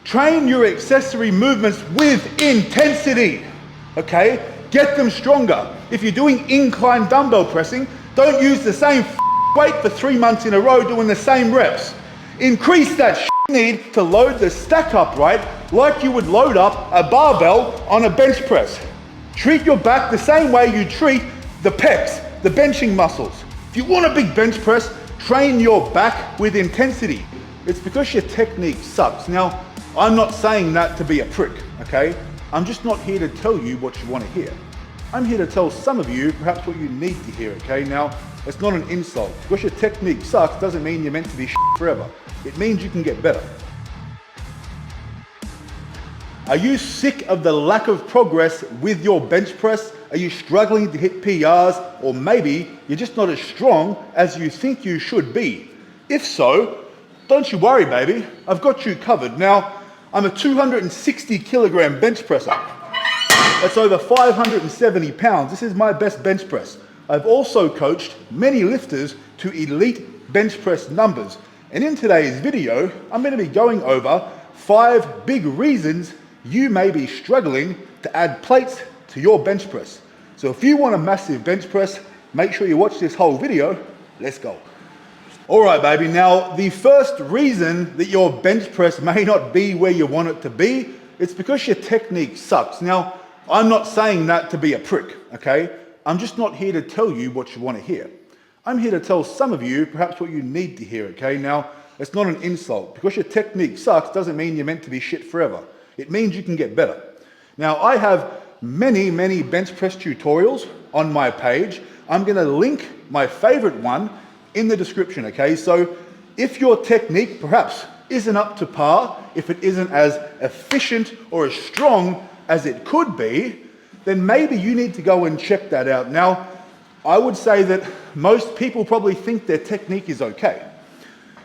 Train your accessory movements with intensity, okay? Get them stronger. If you're doing incline dumbbell pressing, don't use the same weight for 3 months in a row doing the same reps. Increase that need to load the stack upright like you would load up a barbell on a bench press. Treat your back the same way you treat the pecs, the benching muscles. If you want a big bench press, train your back with intensity. It's because your technique sucks. Now, I'm not saying that to be a prick, okay? I'm just not here to tell you what you want to hear. I'm here to tell some of you perhaps what you need to hear, okay? Now, it's not an insult. Because your technique sucks doesn't mean you're meant to be forever. It means you can get better. Are you sick of the lack of progress with your bench press? Are you struggling to hit PRs? Or maybe you're just not as strong as you think you should be? If so, don't you worry, baby. I've got you covered. Now, I'm a 260 kilogram bench presser. That's over 570 pounds. This is my best bench press. I've also coached many lifters to elite bench press numbers. And in today's video, I'm going to be going over 5 big reasons you may be struggling to add plates to your bench press. So if you want a massive bench press, make sure you watch this whole video. Let's go. All right, baby. Now, the first reason that your bench press may not be where you want it to be, it's because your technique sucks. Now, I'm not saying that to be a prick, okay? I'm just not here to tell you what you want to hear. I'm here to tell some of you perhaps what you need to hear, okay? Now, it's not an insult. Because your technique sucks doesn't mean you're meant to be shit forever. It means you can get better. Now, I have many bench press tutorials on my page. I'm going to link my favorite one in the description, okay? So if your technique perhaps isn't up to par, if it isn't as efficient or as strong as it could be, then maybe you need to go and check that out. Now, I would say that most people probably think their technique is okay.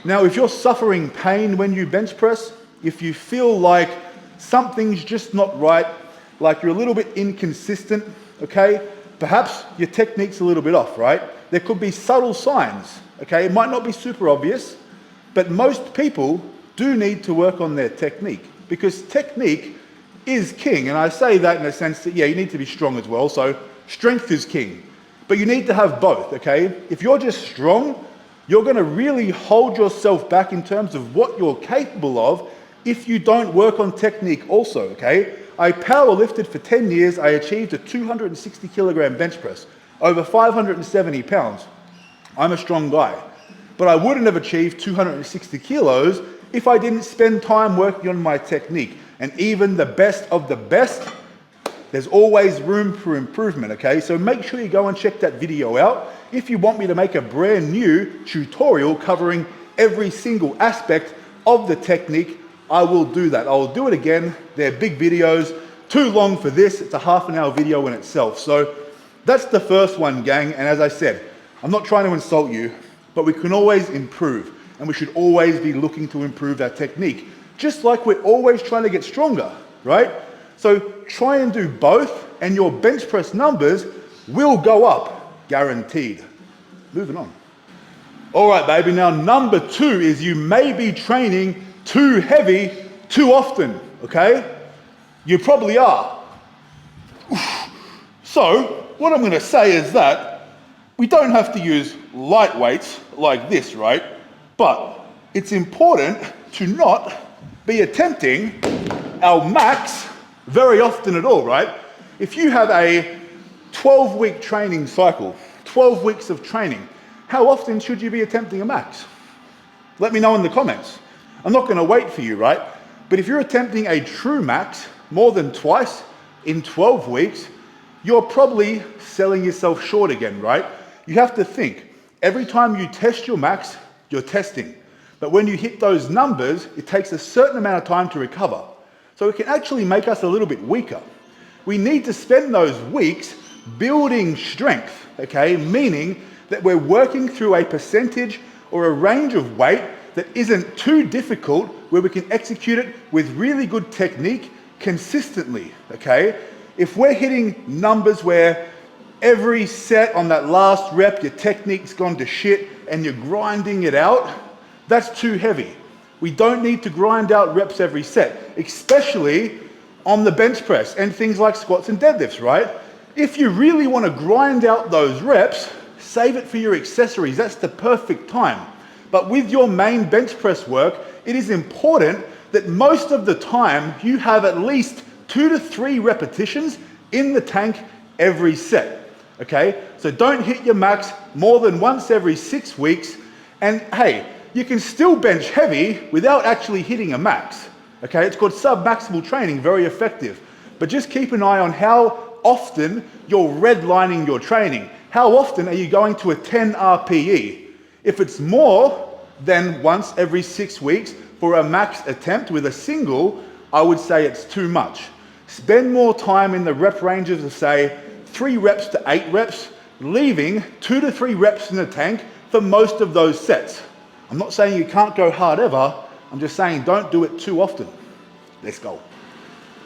Now, if you're suffering pain when you bench press, if you feel like something's just not right, like you're a little bit inconsistent, okay? Perhaps your technique's a little bit off, right? There could be subtle signs, okay? It might not be super obvious, but most people do need to work on their technique because technique is king. And I say that in a sense that, yeah, you need to be strong as well. So strength is king, but you need to have both, okay? If you're just strong, you're gonna really hold yourself back in terms of what you're capable of if you don't work on technique also, okay? I power lifted for 10 years. I achieved a 260 kilogram bench press, over 570 pounds. I'm a strong guy, but I wouldn't have achieved 260 kilos if I didn't spend time working on my technique. And even the best of the best, there's always room for improvement, okay? So make sure you go and check that video out. If you want me to make a brand new tutorial covering every single aspect of the technique, I will do that. I will do it again. They're big videos, too long for this. It's a half-an-hour video in itself. So that's the first one, gang. And as I said, I'm not trying to insult you, but we can always improve. And we should always be looking to improve our technique, just like we're always trying to get stronger, right? So try and do both, and your bench press numbers will go up, guaranteed. Moving on. All right, baby. Now, number 2 is you may be training too heavy too often, okay? You probably are. So what I'm going to say is that we don't have to use light weights like this, right? But it's important to not be attempting our max very often at all, right? If you have a 12-week training cycle, 12 weeks of training, how often should you be attempting a max? Let me know in the comments. I'm not going to wait for you, right? But if you're attempting a true max more than twice in 12 weeks, you're probably selling yourself short again, right? You have to think, every time you test your max, you're testing. But when you hit those numbers, it takes a certain amount of time to recover. So it can actually make us a little bit weaker. We need to spend those weeks building strength, okay? Meaning that we're working through a percentage or a range of weight that isn't too difficult, where we can execute it with really good technique consistently, okay? If we're hitting numbers where every set on that last rep, your technique's gone to shit and you're grinding it out, that's too heavy. We don't need to grind out reps every set, especially on the bench press and things like squats and deadlifts, right? If you really want to grind out those reps, save it for your accessories. That's the perfect time. But with your main bench press work, it is important that most of the time you have at least 2 to 3 repetitions in the tank every set, okay? So don't hit your max more than once every 6 weeks. And hey, you can still bench heavy without actually hitting a max, okay? It's called sub-maximal training, very effective. But just keep an eye on how often you're redlining your training. How often are you going to a 10 RPE? If it's more than once every 6 weeks for a max attempt with a single, I would say it's too much. Spend more time in the rep ranges of say 3 reps to 8 reps, leaving 2 to 3 reps in the tank for most of those sets. I'm not saying you can't go hard ever, I'm just saying don't do it too often. Let's go.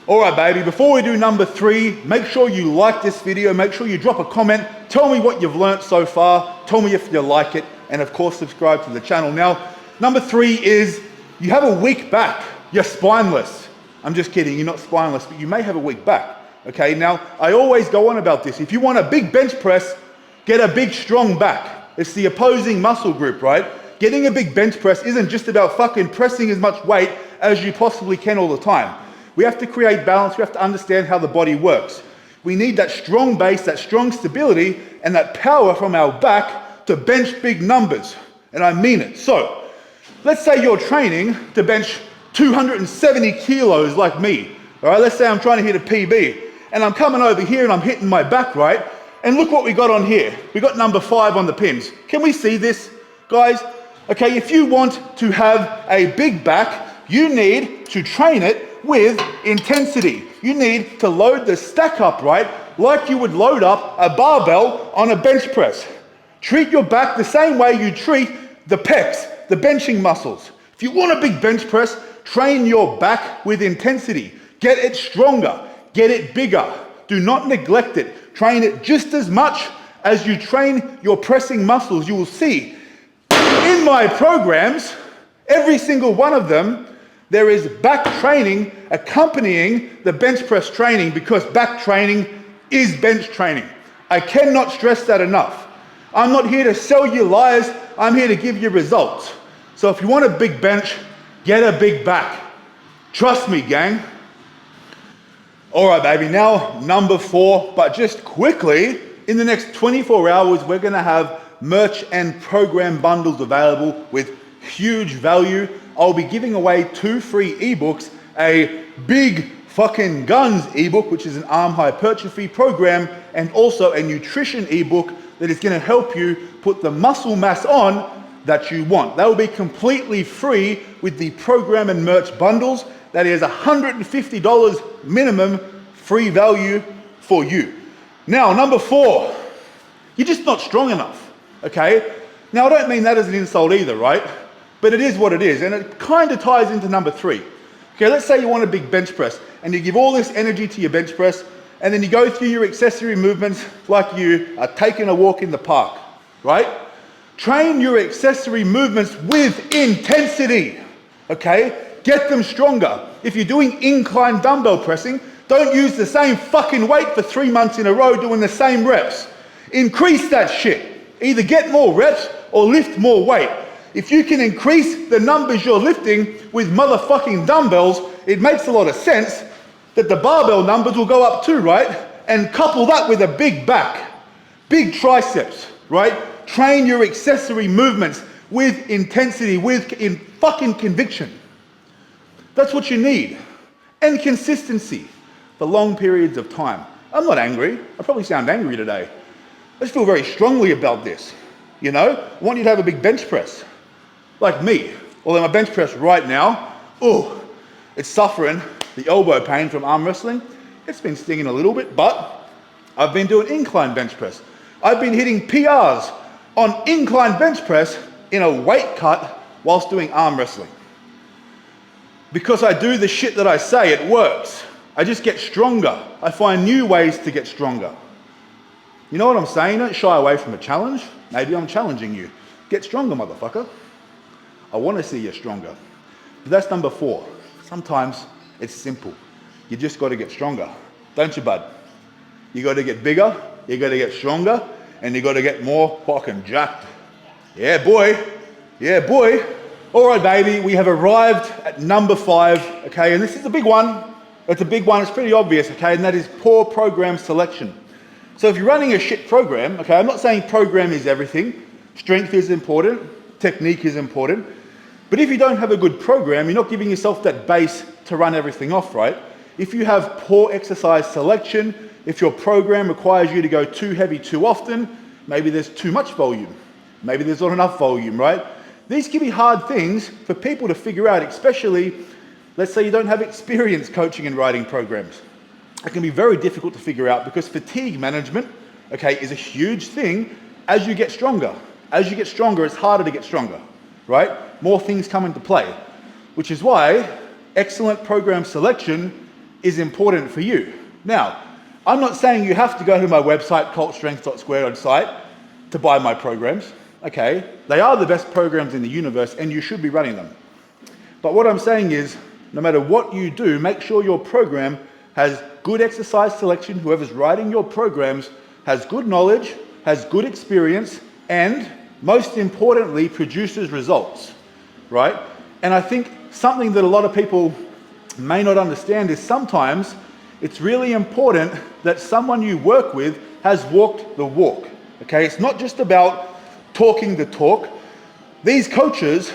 All right, baby, before we do number 3, make sure you like this video, make sure you drop a comment, tell me what you've learnt so far, tell me if you like it, and of course subscribe to the channel. Now, number 3 is you have a weak back, you're spineless. I'm just kidding, you're not spineless, but you may have a weak back, okay? Now, I always go on about this. If you want a big bench press, get a big, strong back. It's the opposing muscle group, right? Getting a big bench press isn't just about fucking pressing as much weight as you possibly can all the time. We have to create balance, we have to understand how the body works. We need that strong base, that strong stability, and that power from our back to bench big numbers. And I mean it. So, let's say you're training to bench 270 kilos like me. All right, let's say I'm trying to hit a PB, and I'm coming over here and I'm hitting my back, right? And look what we got on here. We got number 5 on the pins. Can we see this, guys? Okay, if you want to have a big back, you need to train it with intensity. You need to load the stack up, right? Like you would load up a barbell on a bench press. Treat your back the same way you treat the pecs, the benching muscles. If you want a big bench press, train your back with intensity. Get it stronger, get it bigger. Do not neglect it. Train it just as much as you train your pressing muscles. You will see in my programs, every single one of them, there is back training accompanying the bench press training, because back training is bench training. I cannot stress that enough. I'm not here to sell you lies, I'm here to give you results. So if you want a big bench, get a big back. Trust me, gang. All right, baby, now number 4, but just quickly, in the next 24 hours, we're gonna have merch and program bundles available with huge value. I'll be giving away 2 free ebooks, a big fucking guns ebook, which is an arm hypertrophy program, and also a nutrition ebook that is gonna help you put the muscle mass on that you want. That will be completely free with the program and merch bundles. That is $150 minimum free value for you. Now, number 4, you're just not strong enough, okay? Now, I don't mean that as an insult either, right? But it is what it is, and it kind of ties into number 3. Okay, let's say you want a big bench press, and you give all this energy to your bench press, and then you go through your accessory movements like you are taking a walk in the park, right? Train your accessory movements with intensity, okay? Get them stronger. If you're doing incline dumbbell pressing, don't use the same fucking weight for 3 months in a row doing the same reps. Increase that shit. Either get more reps or lift more weight. If you can increase the numbers you're lifting with motherfucking dumbbells, it makes a lot of sense that the barbell numbers will go up too, right? And couple that with a big back, big triceps, right? Train your accessory movements with intensity, with fucking conviction. That's what you need. And consistency for long periods of time. I'm not angry. I probably sound angry today. I just feel very strongly about this. You know, I want you to have a big bench press. Like me. Although my bench press right now, it's suffering the elbow pain from arm wrestling. It's been stinging a little bit, but I've been doing incline bench press. I've been hitting PRs on incline bench press in a weight cut whilst doing arm wrestling. Because I do the shit that I say, it works. I just get stronger. I find new ways to get stronger. You know what I'm saying? Don't shy away from a challenge. Maybe I'm challenging you. Get stronger, motherfucker. I want to see you stronger. But that's number 4. Sometimes it's simple. You just got to get stronger. Don't you, bud? You got to get bigger, you got to get stronger, and you got to get more fucking jacked. Yeah, boy. Yeah, boy. All right, baby, we have arrived at number 5, okay? And this is a big one. It's a big one. It's pretty obvious, okay? And that is poor program selection. So if you're running a shit program, okay, I'm not saying program is everything. Strength is important. Technique is important. But if you don't have a good program, you're not giving yourself that base to run everything off, right? If you have poor exercise selection, if your program requires you to go too heavy too often, maybe there's too much volume. Maybe there's not enough volume, right? These can be hard things for people to figure out, especially, let's say you don't have experience coaching and writing programs. It can be very difficult to figure out because fatigue management, okay, is a huge thing as you get stronger. As you get stronger, it's harder to get stronger, right? More things come into play, which is why excellent program selection is important for you. Now, I'm not saying you have to go to my website, cultstrength.squared site, to buy my programs, okay? They are the best programs in the universe and you should be running them. But what I'm saying is, no matter what you do, make sure your program has good exercise selection. Whoever's writing your programs has good knowledge, has good experience, and most importantly, produces results, right? And I think something that a lot of people may not understand is sometimes it's really important that someone you work with has walked the walk, okay? It's not just about talking the talk. These coaches,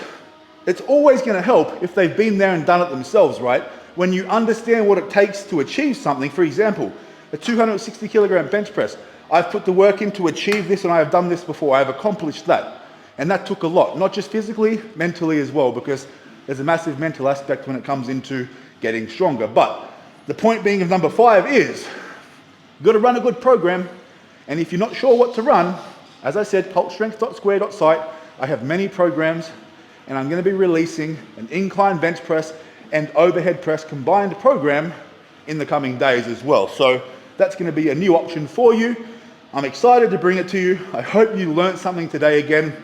it's always going to help if they've been there and done it themselves, right? When you understand what it takes to achieve something, for example, a 260 kilogram bench press, I've put the work in to achieve this and I have done this before, I have accomplished that. And that took a lot, not just physically, mentally as well, because there's a massive mental aspect when it comes into getting stronger. But the point being of number 5 is, you've got to run a good program. And if you're not sure what to run, as I said, cultstrength.squared.site, I have many programs and I'm going to be releasing an incline bench press and overhead press combined program in the coming days as well. So that's going to be a new option for you. I'm excited to bring it to you. I hope you learned something today again.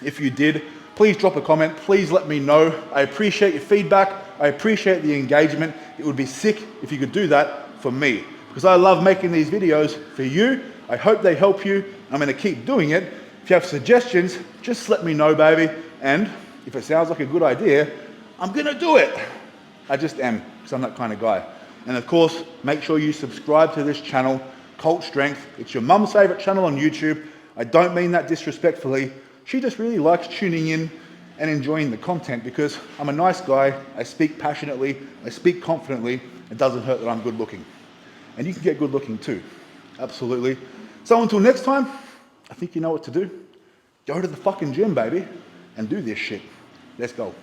If you did, please drop a comment. Please let me know. I appreciate your feedback. I appreciate the engagement. It would be sick if you could do that for me because I love making these videos for you. I hope they help you. I'm going to keep doing it. If you have suggestions, just let me know, baby. And if it sounds like a good idea, I'm going to do it. I just am, because I'm that kind of guy. And of course, make sure you subscribe to this channel, Cult Strength. It's your mum's favorite channel on YouTube. I don't mean that disrespectfully. She just really likes tuning in and enjoying the content because I'm a nice guy. I speak passionately. I speak confidently. It doesn't hurt that I'm good looking. And you can get good looking too. Absolutely. So until next time, I think you know what to do. Go to the fucking gym, baby, and do this shit. Let's go.